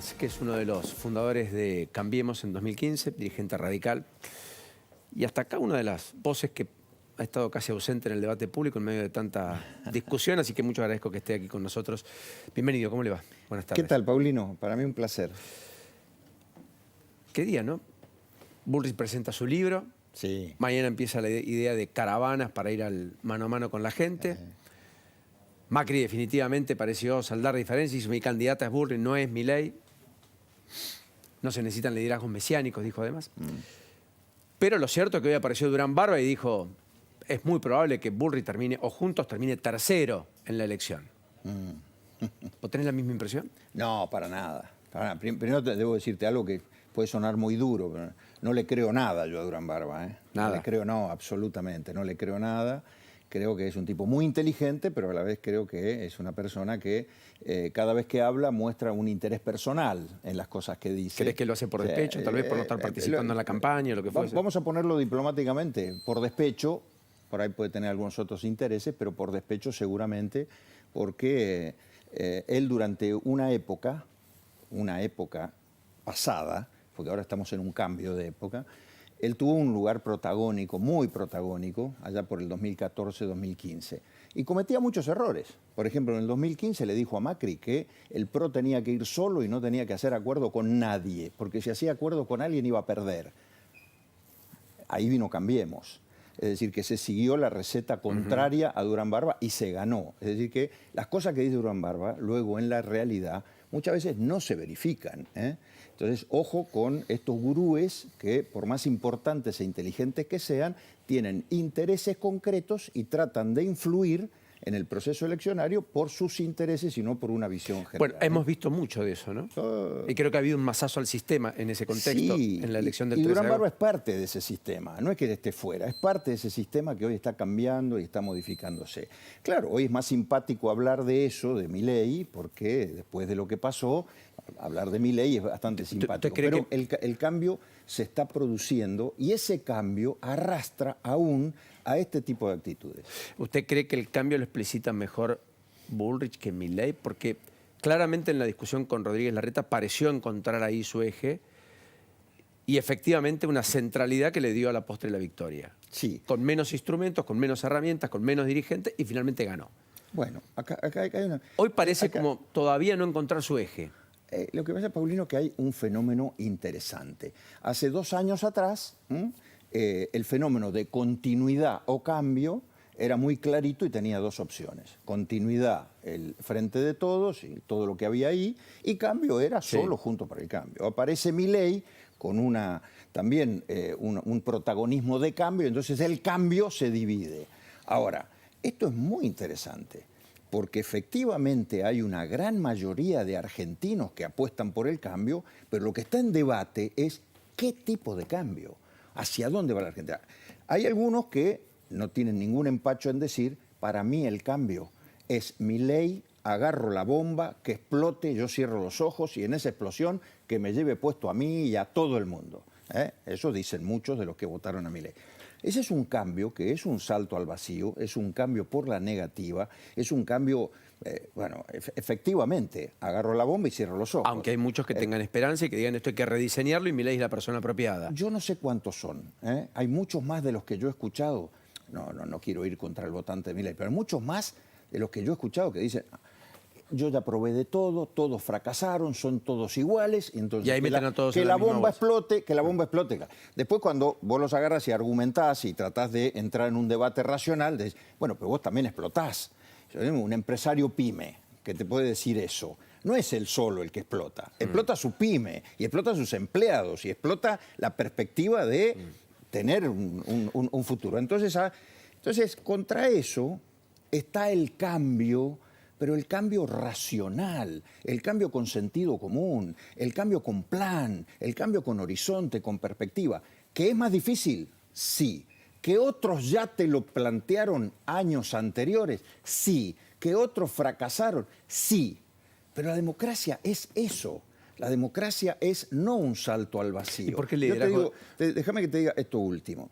Sanz, que es uno de los fundadores de Cambiemos en 2015, dirigente radical, y hasta acá una de las voces que ha estado casi ausente en el debate público en medio de tanta discusión, así que mucho agradezco que esté aquí con nosotros. Bienvenido, ¿cómo le va? Buenas tardes. ¿Qué tal, Paulino? Para mí un placer. ¿Qué día, no? Bullrich presenta su libro. Sí. Mañana empieza la idea de caravanas para ir al mano a mano con la gente. Macri definitivamente pareció saldar diferencias y dice, mi candidata es Bullrich, no es Milei. No se necesitan liderazgos mesiánicos, dijo además. Pero lo cierto es que hoy apareció Durán Barba y dijo, es muy probable que Bullrich termine, o Juntos termine tercero en la elección. ¿Vos tenés la misma impresión? No, para nada. Para nada. Primero debo decirte algo que puede sonar muy duro, pero no le creo nada yo a Durán Barba. Nada. No le creo, no, absolutamente, no le creo nada. Creo que es un tipo muy inteligente, pero a la vez creo que es una persona que cada vez que habla muestra un interés personal en las cosas que dice. ¿Crees que lo hace por despecho, tal vez por no estar participando en la campaña o lo que fuese? Vamos a ponerlo diplomáticamente, por despecho, por ahí puede tener algunos otros intereses, pero por despecho seguramente, porque él durante una época pasada, porque ahora estamos en un cambio de época, él tuvo un lugar protagónico, muy protagónico, allá por el 2014-2015. Y cometía muchos errores. Por ejemplo, en el 2015 le dijo a Macri que el PRO tenía que ir solo y no tenía que hacer acuerdo con nadie, porque si hacía acuerdo con alguien iba a perder. Ahí vino Cambiemos. Es decir, que se siguió la receta contraria a Durán Barba y se ganó. Es decir, que las cosas que dice Durán Barba, luego en la realidad, muchas veces no se verifican. Entonces, ojo con estos gurúes que, por más importantes e inteligentes que sean, tienen intereses concretos y tratan de influir en el proceso eleccionario por sus intereses y no por una visión general. Bueno, hemos visto mucho de eso, ¿no? Y creo que ha habido un masazo al sistema en ese contexto, sí, en la elección del y 13 Durán de Barba agosto. es parte de ese sistema, no es que esté fuera, es parte de ese sistema que hoy está cambiando y está modificándose. Claro, hoy es más simpático hablar de eso, de Milei, porque después de lo que pasó, hablar de Milei es bastante simpático. Pero el cambio se está produciendo y ese cambio arrastra aún a este tipo de actitudes. ¿Usted cree que el cambio lo explicita mejor Bullrich que Milei? Porque claramente en la discusión con Rodríguez Larreta pareció encontrar ahí su eje y efectivamente una centralidad que le dio a la postre la victoria. Sí. Con menos instrumentos, con menos herramientas, con menos dirigentes y finalmente ganó. Bueno, acá hay una... Hoy parece como todavía no encontrar su eje. Lo que pasa, Paulino, que hay un fenómeno interesante. Hace 2 años atrás, el fenómeno de continuidad o cambio era muy clarito y tenía 2 opciones. Continuidad, el Frente de Todos y todo lo que había ahí, y cambio era solo Juntos para el Cambio. Aparece Milei con también un protagonismo de cambio, entonces el cambio se divide. Ahora, esto es muy interesante, porque efectivamente hay una gran mayoría de argentinos que apuestan por el cambio, pero lo que está en debate es qué tipo de cambio, hacia dónde va la Argentina. Hay algunos que no tienen ningún empacho en decir, para mí el cambio es Milei, agarro la bomba, que explote, yo cierro los ojos y en esa explosión que me lleve puesto a mí y a todo el mundo. Eso dicen muchos de los que votaron a Milei. Ese es un cambio que es un salto al vacío, es un cambio por la negativa, es un cambio, efectivamente, agarro la bomba y cierro los ojos. Aunque hay muchos que tengan esperanza y que digan esto hay que rediseñarlo y Milei es la persona apropiada. Yo no sé cuántos son, hay muchos más de los que yo he escuchado, no quiero ir contra el votante de Milei, pero hay muchos más de los que yo he escuchado que dicen... Yo ya probé de todo, todos fracasaron, son todos iguales, entonces y ahí meten a todos que en la la misma bomba bolsa. explote, que la bomba explote. Después cuando vos los agarras y argumentás y tratás de entrar en un debate racional, decís, bueno, pero vos también explotás. Un empresario pyme que te puede decir eso, no es él solo el que explota, explota su pyme y explota a sus empleados y explota la perspectiva de tener un futuro. Entonces, contra eso está el cambio, pero el cambio racional, el cambio con sentido común, el cambio con plan, el cambio con horizonte, con perspectiva. ¿Que es más difícil? Sí. ¿Que otros ya te lo plantearon años anteriores? Sí. ¿Que otros fracasaron? Sí. Pero la democracia es eso. La democracia es no un salto al vacío. ¿Y por qué el liderazgo? Déjame que te diga esto último.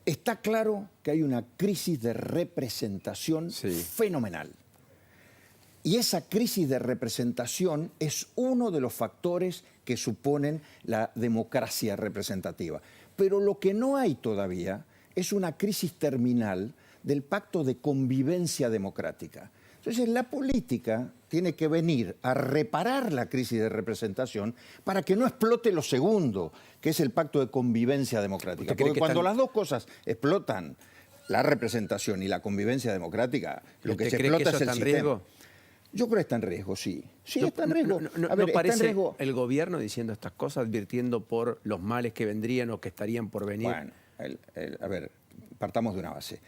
Está claro que hay una crisis de representación fenomenal. Y esa crisis de representación es uno de los factores que suponen la democracia representativa. Pero lo que no hay todavía es una crisis terminal del pacto de convivencia democrática. Entonces, la política tiene que venir a reparar la crisis de representación para que no explote lo segundo, que es el pacto de convivencia democrática. Porque cuando las dos cosas explotan, la representación y la convivencia democrática, lo que se explota es el sistema. ¿Riesgo? Yo creo que está en riesgo, sí. Sí, está en riesgo. ¿No parece el gobierno diciendo estas cosas, advirtiendo por los males que vendrían o que estarían por venir? Bueno, a ver, partamos de una base.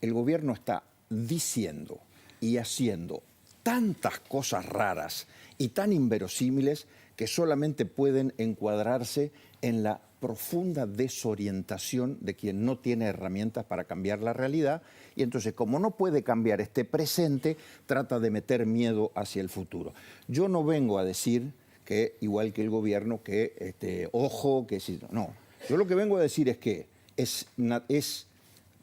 El gobierno está diciendo y haciendo tantas cosas raras y tan inverosímiles que solamente pueden encuadrarse en la profunda desorientación de quien no tiene herramientas para cambiar la realidad, y entonces, como no puede cambiar este presente, trata de meter miedo hacia el futuro. Yo no vengo a decir que, igual que el gobierno, que ojo, que si no. Yo lo que vengo a decir es que es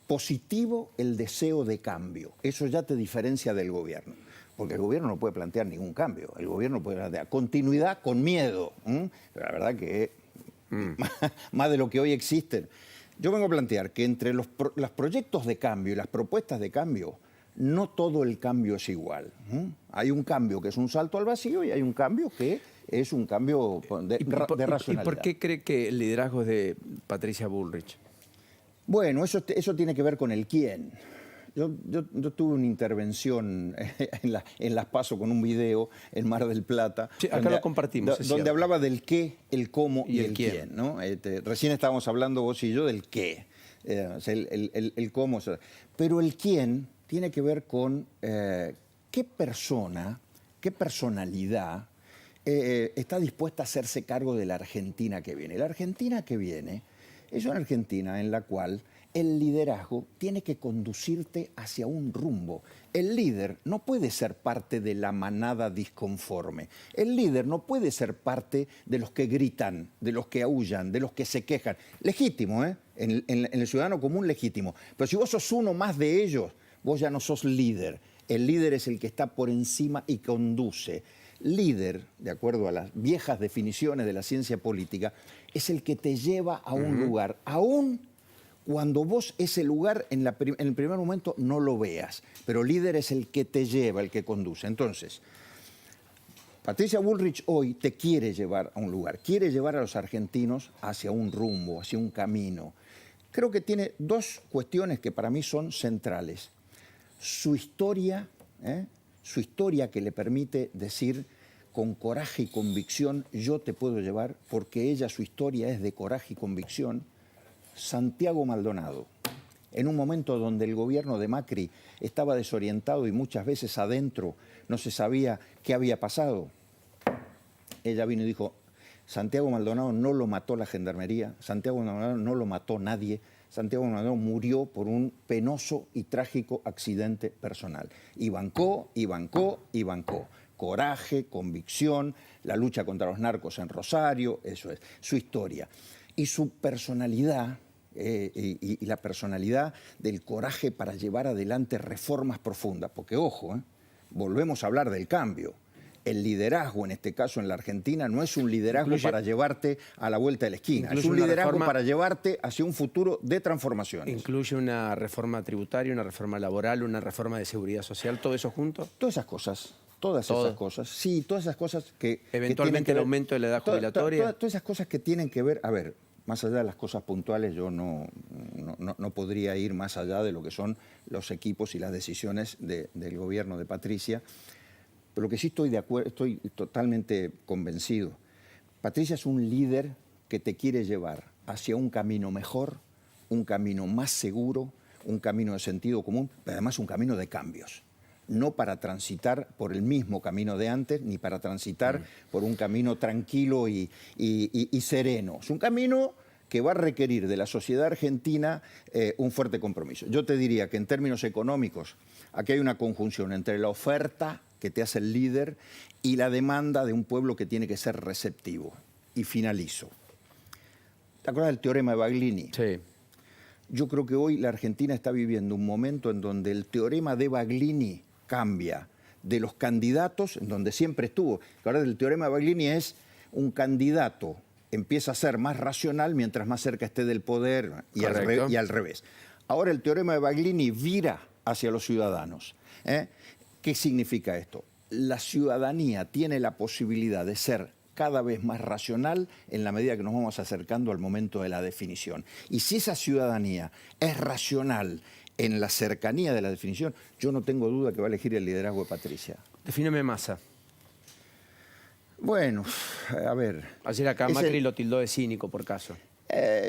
positivo el deseo de cambio. Eso ya te diferencia del gobierno. Porque el gobierno no puede plantear ningún cambio. El gobierno puede plantear continuidad con miedo. Pero la verdad que más de lo que hoy existen. Yo vengo a plantear que entre los proyectos de cambio y las propuestas de cambio, no todo el cambio es igual. Hay un cambio que es un salto al vacío y hay un cambio que es un cambio de racionalidad. ¿Y por qué cree que el liderazgo es de Patricia Bullrich? Bueno, eso tiene que ver con el quién. Yo tuve una intervención en Las PASO con un video en Mar del Plata. Sí, acá lo compartimos. Donde hablaba del qué, el cómo y el quién, ¿no? Recién estábamos hablando vos y yo del qué, el cómo. Pero el quién tiene que ver con qué persona, qué personalidad está dispuesta a hacerse cargo de la Argentina que viene. La Argentina que viene es una Argentina en la cual el liderazgo tiene que conducirte hacia un rumbo. El líder no puede ser parte de la manada disconforme. El líder no puede ser parte de los que gritan, de los que aúllan, de los que se quejan. Legítimo, ¿eh? En el ciudadano común, legítimo. Pero si vos sos uno más de ellos, vos ya no sos líder. El líder es el que está por encima y conduce. Líder, de acuerdo a las viejas definiciones de la ciencia política, es el que te lleva a un lugar, aún cuando vos ese lugar en el primer momento no lo veas. Pero líder es el que te lleva, el que conduce. Entonces, Patricia Bullrich hoy te quiere llevar a un lugar, quiere llevar a los argentinos hacia un rumbo, hacia un camino. Creo que tiene dos cuestiones que para mí son centrales. Su historia que le permite decir con coraje y convicción, yo te puedo llevar, porque su historia es de coraje y convicción. Santiago Maldonado, en un momento donde el gobierno de Macri estaba desorientado y muchas veces adentro no se sabía qué había pasado, ella vino y dijo, Santiago Maldonado no lo mató la gendarmería, Santiago Maldonado no lo mató nadie, Santiago Maldonado murió por un penoso y trágico accidente personal. Y bancó, y bancó, y bancó. Coraje, convicción, la lucha contra los narcos en Rosario, eso es, su historia. Y su personalidad, y la personalidad del coraje para llevar adelante reformas profundas. Porque, ojo, volvemos a hablar del cambio. El liderazgo, en este caso en la Argentina, no es un liderazgo para llevarte a la vuelta de la esquina. Es un liderazgo para llevarte hacia un futuro de transformaciones. ¿Incluye una reforma tributaria, una reforma laboral, una reforma de seguridad social, todo eso junto? Todas esas cosas. Todas esas cosas. Sí, todas esas cosas que... Eventualmente el aumento de la edad jubilatoria. Todas esas cosas que tienen que ver... A ver, más allá de las cosas puntuales, yo no podría ir más allá de lo que son los equipos y las decisiones del gobierno de Patricia. Pero lo que sí estoy de acuerdo, estoy totalmente convencido. Patricia es un líder que te quiere llevar hacia un camino mejor, un camino más seguro, un camino de sentido común, pero además un camino de cambios. No para transitar por el mismo camino de antes, ni para transitar por un camino tranquilo y sereno. Es un camino que va a requerir de la sociedad argentina un fuerte compromiso. Yo te diría que en términos económicos, aquí hay una conjunción entre la oferta que te hace el líder y la demanda de un pueblo que tiene que ser receptivo. Y finalizo. ¿Te acuerdas del teorema de Baglini? Sí. Yo creo que hoy la Argentina está viviendo un momento en donde el teorema de Baglini cambia de los candidatos, en donde siempre estuvo. Ahora el teorema de Baglini es un candidato empieza a ser más racional mientras más cerca esté del poder y al revés. Ahora el teorema de Baglini vira hacia los ciudadanos. ¿Qué significa esto? La ciudadanía tiene la posibilidad de ser cada vez más racional en la medida que nos vamos acercando al momento de la definición. Y si esa ciudadanía es racional en la cercanía de la definición, yo no tengo duda que va a elegir el liderazgo de Patricia. Defíneme Massa. Bueno, a ver... Ayer acá Macri lo tildó de cínico, por caso.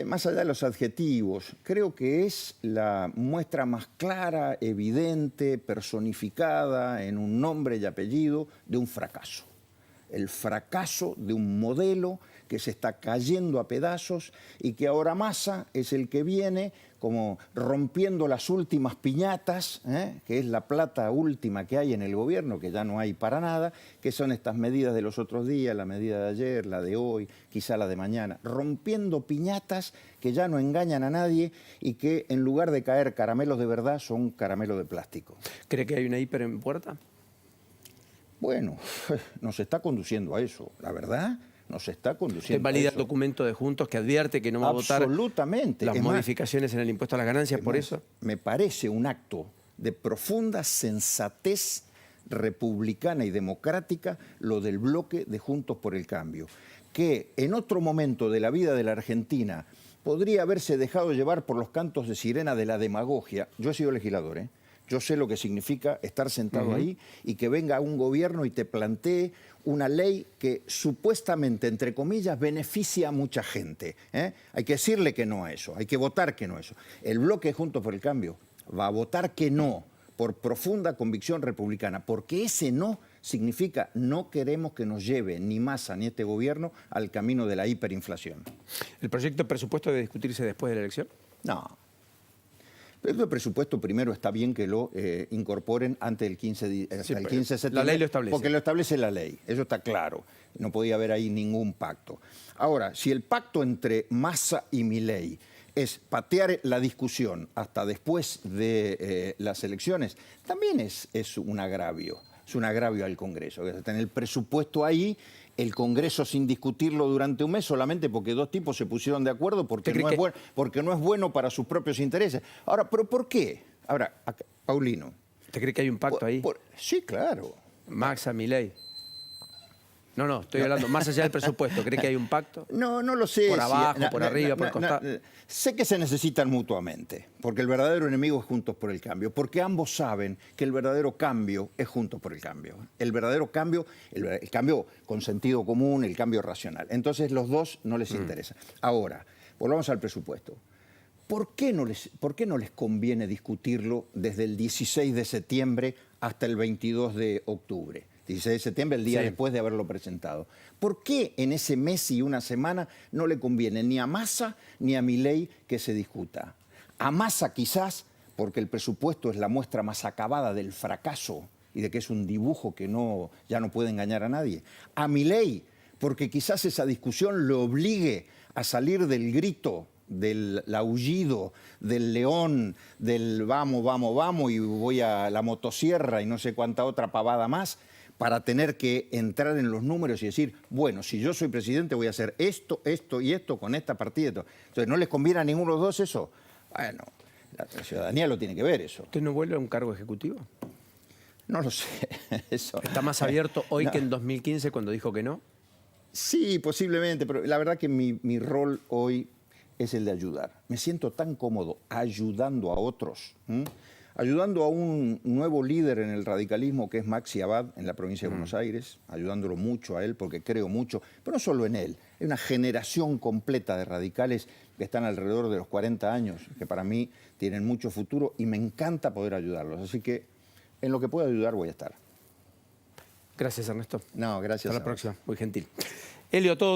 Más allá de los adjetivos, creo que es la muestra más clara, evidente, personificada en un nombre y apellido de un fracaso. El fracaso de un modelo que se está cayendo a pedazos y que ahora Massa es el que viene como rompiendo las últimas piñatas, que es la plata última que hay en el gobierno, que ya no hay para nada, que son estas medidas de los otros días, la medida de ayer, la de hoy, quizá la de mañana, rompiendo piñatas que ya no engañan a nadie y que en lugar de caer caramelos de verdad son caramelos de plástico. ¿Cree que hay una hiper en puerta? Bueno, nos está conduciendo a eso, la verdad, nos está conduciendo a eso. ¿Valida el documento de Juntos que advierte que no va a votar las modificaciones en el impuesto a las ganancias por eso? Me parece un acto de profunda sensatez republicana y democrática lo del bloque de Juntos por el Cambio, que en otro momento de la vida de la Argentina podría haberse dejado llevar por los cantos de sirena de la demagogia. Yo he sido legislador, Yo sé lo que significa estar sentado ahí y que venga un gobierno y te plantee una ley que supuestamente, entre comillas, beneficia a mucha gente. Hay que decirle que no a eso, hay que votar que no a eso. El bloque Juntos por el Cambio va a votar que no por profunda convicción republicana, porque ese no significa no queremos que nos lleve ni Massa ni este gobierno al camino de la hiperinflación. ¿El proyecto de presupuesto debe discutirse después de la elección? No. El presupuesto primero está bien que lo incorporen antes del 15 de septiembre. La ley lo establece. Porque lo establece la ley, eso está claro. No podía haber ahí ningún pacto. Ahora, si el pacto entre Massa y Milei es patear la discusión hasta después de las elecciones, también es un agravio. Es un agravio al Congreso. Tener el presupuesto ahí, el Congreso sin discutirlo durante un mes solamente porque dos tipos se pusieron de acuerdo porque no es bueno para sus propios intereses. Ahora, ¿pero por qué? Ahora, Paulino. ¿Usted cree que hay un pacto ahí? Sí, claro. Massa, Milei. No, estoy hablando más allá del presupuesto. ¿Cree que hay un pacto? No lo sé. ¿Por abajo, por arriba, por el costado? Sé que se necesitan mutuamente, porque el verdadero enemigo es Juntos por el Cambio, porque ambos saben que el verdadero cambio es Juntos por el Cambio. El verdadero cambio, el cambio con sentido común, el cambio racional. Entonces los dos no les interesa. Ahora, volvamos al presupuesto. ¿Por qué no les conviene discutirlo desde el 16 de septiembre hasta el 22 de octubre? 16 de septiembre, el día después de haberlo presentado. ¿Por qué en ese mes y una semana no le conviene ni a Massa ni a Milei que se discuta? A Massa quizás porque el presupuesto es la muestra más acabada del fracaso y de que es un dibujo que ya no puede engañar a nadie. A Milei porque quizás esa discusión lo obligue a salir del grito, del aullido, del león, del vamos, vamos, vamos y voy a la motosierra y no sé cuánta otra pavada más, para tener que entrar en los números y decir, bueno, si yo soy presidente voy a hacer esto, esto y esto con esta partida. Entonces, ¿no les conviene a ninguno de los dos eso? Bueno, la ciudadanía lo tiene que ver eso. ¿Usted no vuelve a un cargo ejecutivo? No lo sé. Eso. ¿Está más abierto hoy que en 2015 cuando dijo que no? Sí, posiblemente, pero la verdad que mi rol hoy es el de ayudar. Me siento tan cómodo ayudando a otros, ayudando a un nuevo líder en el radicalismo que es Maxi Abad en la provincia de Buenos Aires, ayudándolo mucho a él porque creo mucho, pero no solo en él, hay una generación completa de radicales que están alrededor de los 40 años, que para mí tienen mucho futuro y me encanta poder ayudarlos. Así que en lo que pueda ayudar voy a estar. Gracias, Ernesto. No, gracias. Hasta la próxima. Muy gentil. Elio, todo.